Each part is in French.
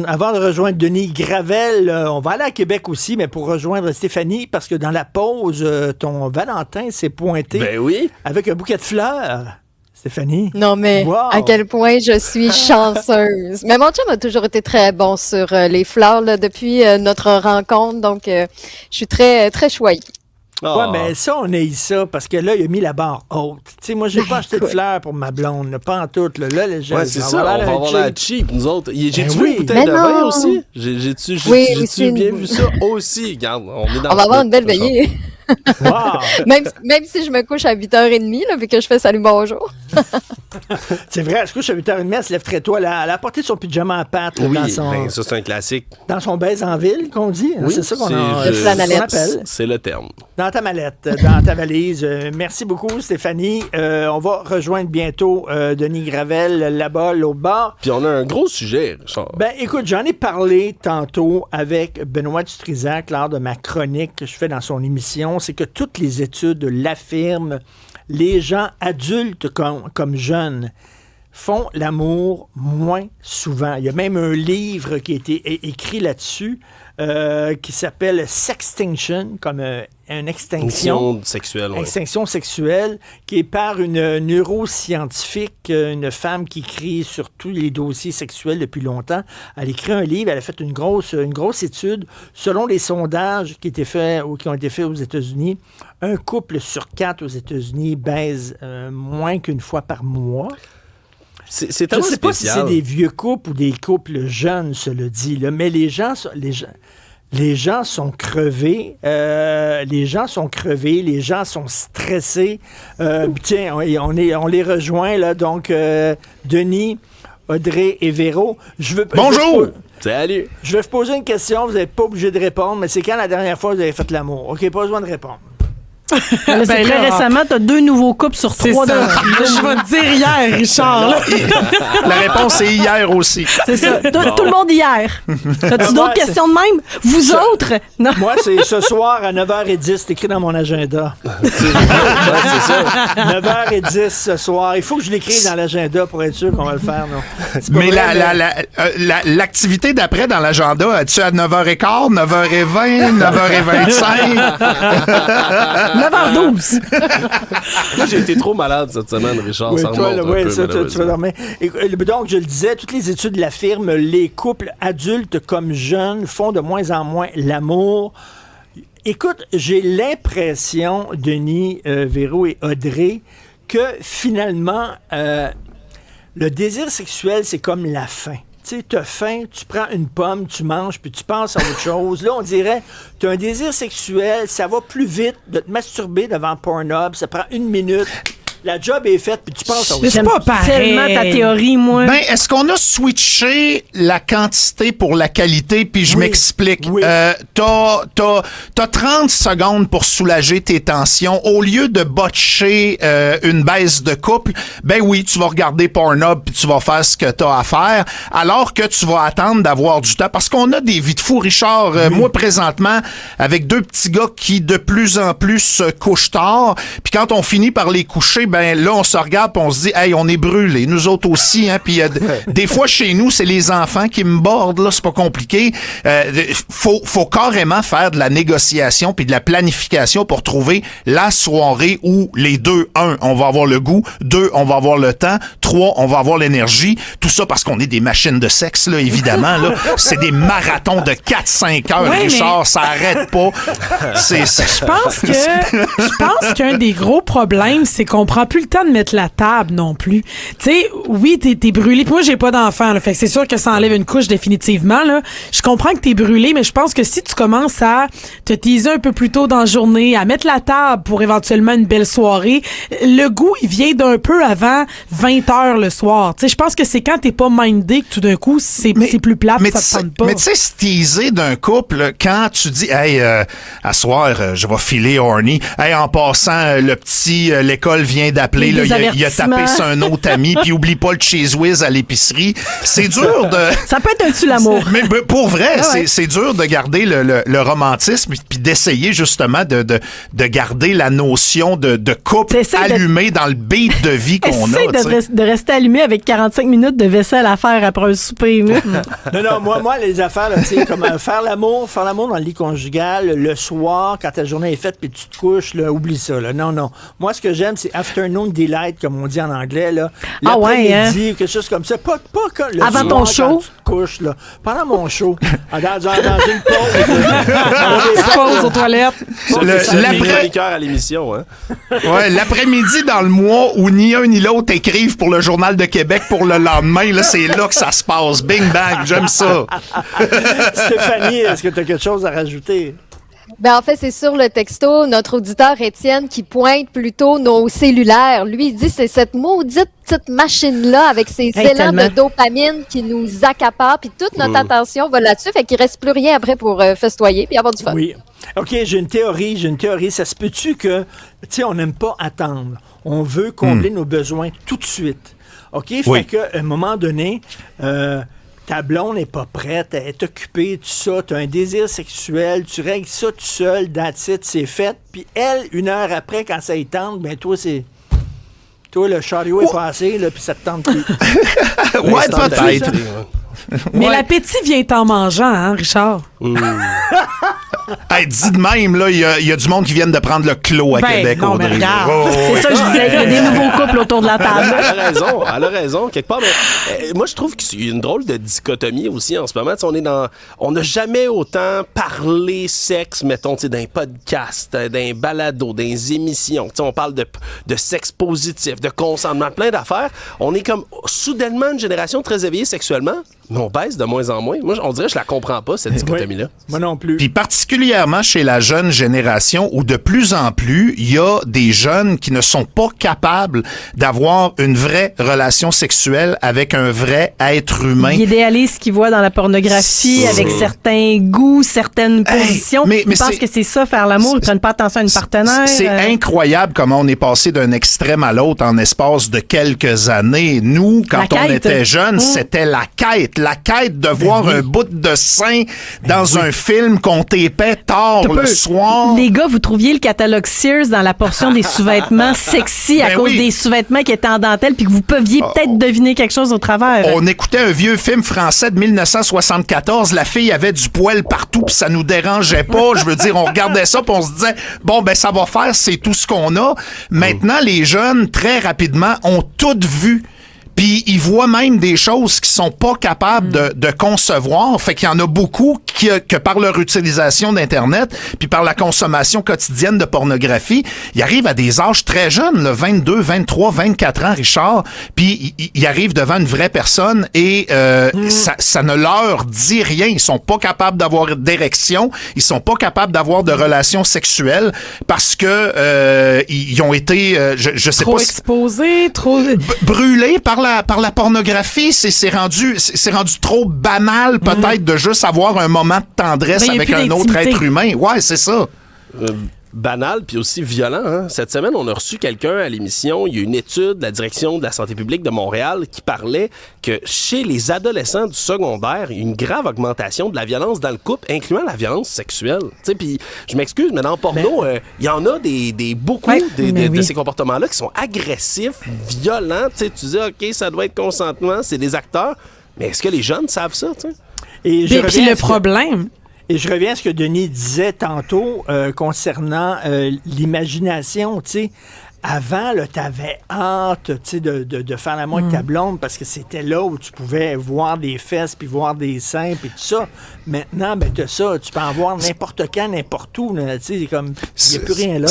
Avant de rejoindre Denis Gravel, on va aller à Québec aussi, mais pour rejoindre Stéphanie, parce que dans la pause, ton Valentin s'est pointé avec un bouquet de fleurs. Stéphanie? Non, mais à quel point je suis chanceuse. Mais mon chum a toujours été très bon sur les fleurs là, depuis notre rencontre, donc je suis très, très choyée. Ouais, mais ça, on haït ça, parce que là, il a mis la barre haute. Tu sais, moi, j'ai pas acheté de fleurs pour ma blonde, là, pas en tout. Là, c'est ça, on va avoir la cheap, nous autres. J'ai-tu oui. une bouteille de vin aussi? J'ai-tu bien vu ça aussi? Regarde, on est dans on va avoir une belle veillée. Wow. même si je me couche à 8h30, là, puis que je fais salut bonjour. C'est vrai, elle se couche à 8h30, elle se lève très tôt. Elle a porté son pyjama à pattes. Oui, dans son, ça, c'est un classique. Dans son baise en ville, qu'on dit. Oui, c'est ça qu'on appelle. C'est le terme. Dans ta mallette, dans ta valise. Merci beaucoup, Stéphanie. On va rejoindre bientôt Denis Gravel, là-bas, l'autre bord. Puis on a un gros sujet, Richard. Ben, écoute, j'en ai parlé tantôt avec Benoît Dutrisac lors de ma chronique que je fais dans son émission. C'est que toutes les études l'affirment, les gens adultes comme jeunes font l'amour moins souvent. Il y a même un livre qui a été écrit là-dessus qui s'appelle Sextinction, comme une extinction sexuelle. Extinction sexuelle, qui est par une neuroscientifique, une femme qui écrit sur tous les dossiers sexuels depuis longtemps. Elle a écrit un livre, elle a fait une grosse étude. Selon les sondages qui ont été faits aux États-Unis, un couple sur 4 aux États-Unis baise moins qu'une fois par mois. C'est Je ne sais pas si c'est des vieux couples ou des couples jeunes, cela dit, là, mais les gens sont crevés. Les gens sont stressés. Tiens, on les rejoint, là, donc Denis, Audrey et Véro. Bonjour! Salut! Je vais vous poser une question, vous n'êtes pas obligé de répondre, mais c'est quand la dernière fois que vous avez fait l'amour? OK, pas besoin de répondre. Très récemment, t'as 2 nouveaux couples sur 3. Je vais te dire hier, Richard. Là. La réponse est hier aussi. C'est ça. Tout le monde hier. T'as-tu d'autres questions de même? Vous autres? Non. Moi, c'est ce soir à 9h10. C'est écrit dans mon agenda. C'est ça. 9h10 ce soir. Il faut que je l'écrive dans l'agenda pour être sûr qu'on va le faire. Non? Mais l'activité d'après dans l'agenda, as-tu à 9h15, 9h20, 9h25? 9h12. Moi, j'ai été trop malade cette semaine, Richard. Oui, ça remonte un peu, tu vas dormir. Donc, je le disais, toutes les études l'affirment, les couples adultes comme jeunes font de moins en moins l'amour. Écoute, j'ai l'impression, Denis, Véro et Audrey, que finalement, le désir sexuel, c'est comme la faim. Tu sais, t'as faim, tu prends une pomme, tu manges, puis tu penses à autre chose. Là, on dirait, t'as un désir sexuel, ça va plus vite de te masturber devant Pornhub, ça prend 1 minute. La job est faite, puis tu penses à autre chose. C'est pas pareil. Tellement ta théorie, moi. Ben, est-ce qu'on a switché la quantité pour la qualité? Puis je m'explique. Oui. T'as 30 secondes pour soulager tes tensions. Au lieu de botcher une baisse de couple, ben oui, tu vas regarder Pornhub puis tu vas faire ce que t'as à faire, alors que tu vas attendre d'avoir du temps. Parce qu'on a des vies de fou, Richard. Moi, présentement, avec 2 petits gars qui, de plus en plus, se couchent tard. Puis quand on finit par les coucher, ben là, on se regarde et on se dit, hey, on est brûlés. Nous autres aussi, hein. Puis des fois, chez nous, c'est les enfants qui me bordent, là. C'est pas compliqué. Faut carrément faire de la négociation puis de la planification pour trouver la soirée où les deux, 1, on va avoir le goût, 2, on va avoir le temps, 3, on va avoir l'énergie. Tout ça parce qu'on est des machines de sexe, là, évidemment, là. C'est des marathons de 4-5 heures, oui, Richard. Mais... ça arrête pas. Je pense qu'un des gros problèmes, c'est qu'on prend plus le temps de mettre la table non plus. Tu sais, oui, t'es brûlé. Puis moi, j'ai pas d'enfant, là, fait que c'est sûr que ça enlève une couche définitivement, là. Je comprends que t'es brûlé, mais je pense que si tu commences à te teaser un peu plus tôt dans la journée, à mettre la table pour éventuellement une belle soirée, le goût, il vient d'un peu avant 20h le soir. Tu sais, je pense que c'est quand t'es pas mindé que tout d'un coup, c'est plus plate, ça te tente pas. Mais tu sais, se teaser d'un couple, quand tu dis, hey, à soir, je vais filer horny. Hey, en passant, le petit, l'école vient d'appeler, là, il a tapé sur un autre ami, puis oublie pas le Cheese Whiz à l'épicerie. C'est dur de... Ça peut être un tue l'amour. Mais pour vrai, c'est dur de garder le romantisme, puis d'essayer justement de garder la notion de couple allumé dans le beat de vie qu'on a. Essaye de rester allumé avec 45 minutes de vaisselle à faire après un souper. Non, moi, les affaires, là, tu sais, comme faire l'amour dans le lit conjugal, le soir, quand ta journée est faite, puis tu te couches, là, oublie ça, là. Non. Moi, ce que j'aime, c'est afternoon delight, comme on dit en anglais, là. L'après-midi, quelque chose comme ça. Pas le avant soir, ton show. quand tu te couches, là. Pendant mon show. dans une pause. Pause aux toilettes. L'après-cœur à l'émission, hein? Ouais, l'après-midi dans le mois où ni un ni l'autre écrivent pour le Journal de Québec pour le lendemain, là, c'est là que ça se passe. Bing bang, j'aime ça. Stéphanie, est-ce que tu as quelque chose à rajouter? En fait, c'est sur le texto, notre auditeur Étienne qui pointe plutôt nos cellulaires. Lui, il dit c'est cette maudite petite machine-là avec ses élans de dopamine qui nous accapare, puis toute notre attention va là-dessus, fait qu'il reste plus rien après pour festoyer puis avoir du fun. Oui. OK, j'ai une théorie. Ça se peut-tu que, tu sais, on n'aime pas attendre. On veut combler nos besoins tout de suite. OK? Fait qu'à un moment donné, ta blonde n'est pas prête, elle est occupée, tout ça, tu as un désir sexuel, tu règles ça tout seul, that's it, c'est fait. Puis elle, 1 heure après, quand ça y tente, ben toi, le chariot est passé, là, puis ça te tente plus. Ouais, peut-être. Mais l'appétit vient en mangeant, hein, Richard? Hey, dis de même, là, il y a du monde qui vient de prendre le clos à Québec. Non, mais regarde. C'est ça que je disais, il y a des nouveaux couples autour de la table. Elle a raison, quelque part. Mais, moi, je trouve qu'il y a une drôle de dichotomie aussi en ce moment. On n'a jamais autant parlé sexe, mettons, dans un podcast, dans un balado, dans des émissions. On parle de sexe positif, de consentement, plein d'affaires. On est comme soudainement une génération très éveillée sexuellement, mais on baisse de moins en moins. Moi, on dirait que je la comprends pas, cette dichotomie-là. Moi non plus. Puis particulièrement chez la jeune génération où de plus en plus, il y a des jeunes qui ne sont pas capables d'avoir une vraie relation sexuelle avec un vrai être humain. Ils idéalisent ce qu'ils voient dans la pornographie avec certains goûts, certaines positions. Mais ils pensent que c'est ça, faire l'amour. Ils prennent pas attention à une partenaire. C'est incroyable comment on est passé d'un extrême à l'autre en espace de quelques années. Nous, quand on était jeunes, c'était la quête de voir un bout de sein dans un film qu'on t'épait tard le soir. Les gars, vous trouviez le catalogue Sears dans la portion des sous-vêtements sexy à cause des sous-vêtements qui étaient en dentelle puis que vous pouviez peut-être deviner quelque chose au travers. On écoutait un vieux film français de 1974. La fille avait du poil partout puis ça nous dérangeait pas. Je veux dire, on regardait ça puis on se disait, bon, ben ça va faire, c'est tout ce qu'on a. Maintenant, les jeunes, très rapidement, ont tout vu. Puis ils voient même des choses qu'ils sont pas capables de concevoir. Fait qu'il y en a beaucoup que par leur utilisation d'Internet puis par la consommation quotidienne de pornographie, ils arrivent à des âges très jeunes, là, 22, 23, 24 ans, Richard, puis ils arrivent devant une vraie personne et ça ne leur dit rien. Ils sont pas capables d'avoir d'érection, ils sont pas capables d'avoir de relations sexuelles parce que ils ont été, je sais trop pas... exposés, trop... brûlés par la pornographie, c'est rendu trop banal peut-être de juste avoir un moment de tendresse avec un autre être humain. Ouais, c'est ça. Banal puis aussi violent. Hein? Cette semaine, on a reçu quelqu'un à l'émission. Il y a une étude de la direction de la santé publique de Montréal qui parlait que chez les adolescents du secondaire, il y a une grave augmentation de la violence dans le couple, incluant la violence sexuelle. Puis, je m'excuse, mais dans le porno, il y en a beaucoup de ces comportements-là qui sont agressifs, violents. Tu dis, OK, ça doit être consentement, c'est des acteurs. Mais est-ce que les jeunes savent ça? T'sais? Et puis le problème... Et je reviens à ce que Denis disait tantôt concernant l'imagination, tu sais. Avant, tu avais hâte de faire l'amour avec ta blonde parce que c'était là où tu pouvais voir des fesses puis voir des seins puis tout ça. Maintenant, ben t'as ça, tu peux en voir n'importe quand, n'importe où. Tu sais, c'est comme, il n'y a plus rien là.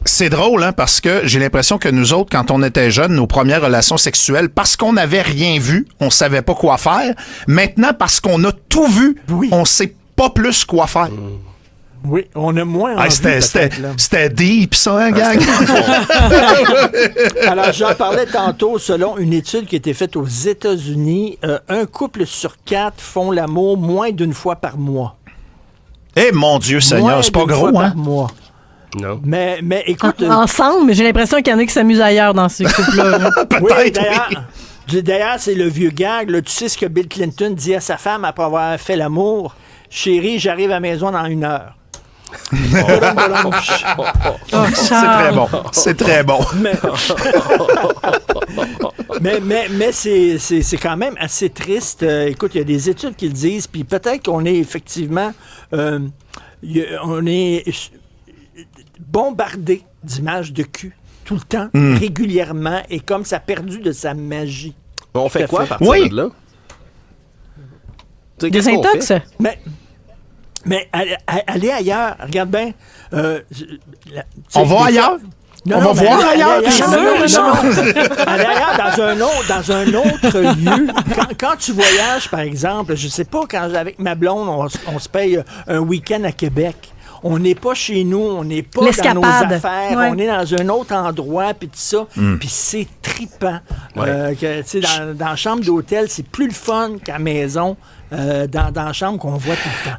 C'est drôle, hein, parce que j'ai l'impression que nous autres, quand on était jeunes, nos premières relations sexuelles, parce qu'on n'avait rien vu, on savait pas quoi faire. Maintenant, parce qu'on a tout vu, on sait pas plus quoi faire. Oui, on a moins envie, c'était deep, ça, hein, gang? Alors, j'en parlais tantôt, selon une étude qui a été faite aux États-Unis, un couple sur 4 font l'amour moins d'une fois par mois. Eh, mon Dieu Seigneur, c'est pas gros, hein? Par mois. Non. Mais écoute... Ensemble, mais j'ai l'impression qu'il y en a qui s'amusent ailleurs dans ces couples-là. Peut-être, D'ailleurs, c'est le vieux gag. Là, tu sais ce que Bill Clinton dit à sa femme après avoir fait l'amour? Chérie, j'arrive à la maison dans 1 heure. C'est très bon. C'est très bon. Mais c'est quand même assez triste. Écoute, il y a des études qui le disent, puis peut-être qu'on est effectivement... on est bombardé d'images de cul tout le temps, régulièrement, et comme ça a perdu de sa magie. On fait quoi à partir de là? Des intox? Mais allez ailleurs. Regarde bien. On va ailleurs? On va voir ailleurs. Allez ailleurs dans un autre lieu. Quand tu voyages, par exemple, je sais pas, quand avec ma blonde, on se paye un week-end à Québec. On n'est pas chez nous, on n'est pas dans nos affaires, on est dans un autre endroit, puis tout ça, puis c'est trippant. Dans la chambre d'hôtel, c'est plus le fun qu'à la maison, dans la chambre qu'on voit tout le temps.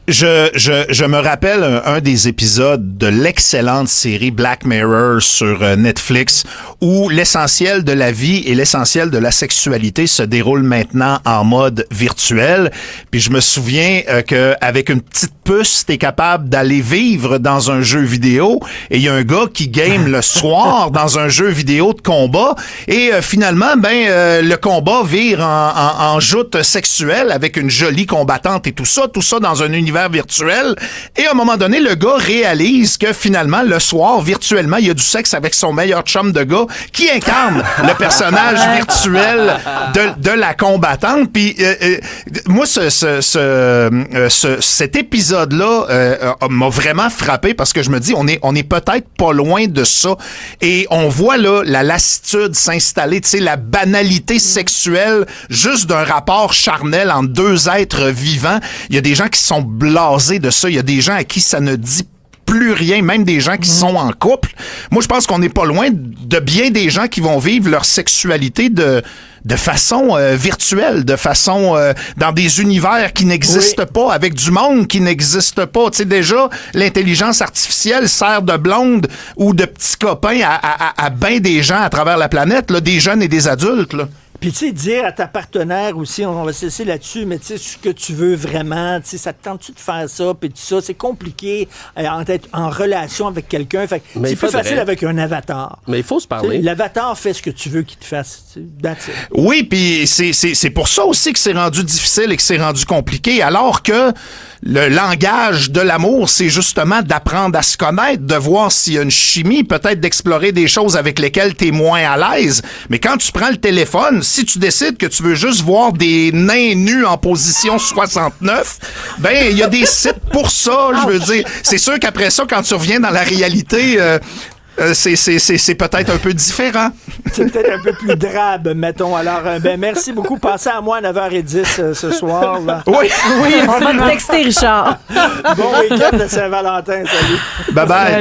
Je me rappelle un des épisodes de l'excellente série Black Mirror sur Netflix où l'essentiel de la vie et l'essentiel de la sexualité se déroule maintenant en mode virtuel. Puis je me souviens qu'avec une petite puce, t'es capable d'aller vivre dans un jeu vidéo et il y a un gars qui game le soir dans un jeu vidéo de combat et finalement, le combat vire en joute sexuelle avec une jolie combattante et tout ça dans un univers virtuel. Et à un moment donné, le gars réalise que finalement, le soir, virtuellement, il y a du sexe avec son meilleur chum de gars qui incarne le personnage virtuel de la combattante. Puis moi, cet épisode-là m'a vraiment frappé parce que je me dis, on est peut-être pas loin de ça. Et on voit là la lassitude s'installer, tu sais, la banalité sexuelle juste d'un rapport charnel entre deux êtres vivants. Il y a des gens qui sont blasés de ça. Il y a des gens à qui ça ne dit plus rien, même des gens qui sont en couple. Moi, je pense qu'on n'est pas loin de bien des gens qui vont vivre leur sexualité de façon virtuelle, de façon dans des univers qui n'existent pas, avec du monde qui n'existe pas. Tu sais, déjà, l'intelligence artificielle sert de blonde ou de petits copains à bien des gens à travers la planète, là, des jeunes et des adultes, là. Puis, tu sais, dire à ta partenaire aussi, on va se laisser là-dessus, mais tu sais, ce que tu veux vraiment, tu sais, ça te tente-tu de faire ça, puis tout ça, c'est compliqué d'être en relation avec quelqu'un. Fait que c'est plus facile avec un avatar. Mais il faut se parler. T'sais, l'avatar fait ce que tu veux qu'il te fasse. Oui, puis c'est pour ça aussi que c'est rendu difficile et que c'est rendu compliqué, alors que le langage de l'amour, c'est justement d'apprendre à se connaître, de voir s'il y a une chimie, peut-être d'explorer des choses avec lesquelles tu es moins à l'aise. Mais quand tu prends le téléphone, si tu décides que tu veux juste voir des nains nus en position 69, il y a des sites pour ça, je veux dire. C'est sûr qu'après ça, quand tu reviens dans la réalité... c'est peut-être un peu différent. C'est peut-être un peu plus drabe, mettons. Alors, merci beaucoup. Passez à moi à 9h10 ce soir. Là. Oui, on va te texter, Richard. Bon week-end de Saint-Valentin. Salut. Bye-bye. Salut.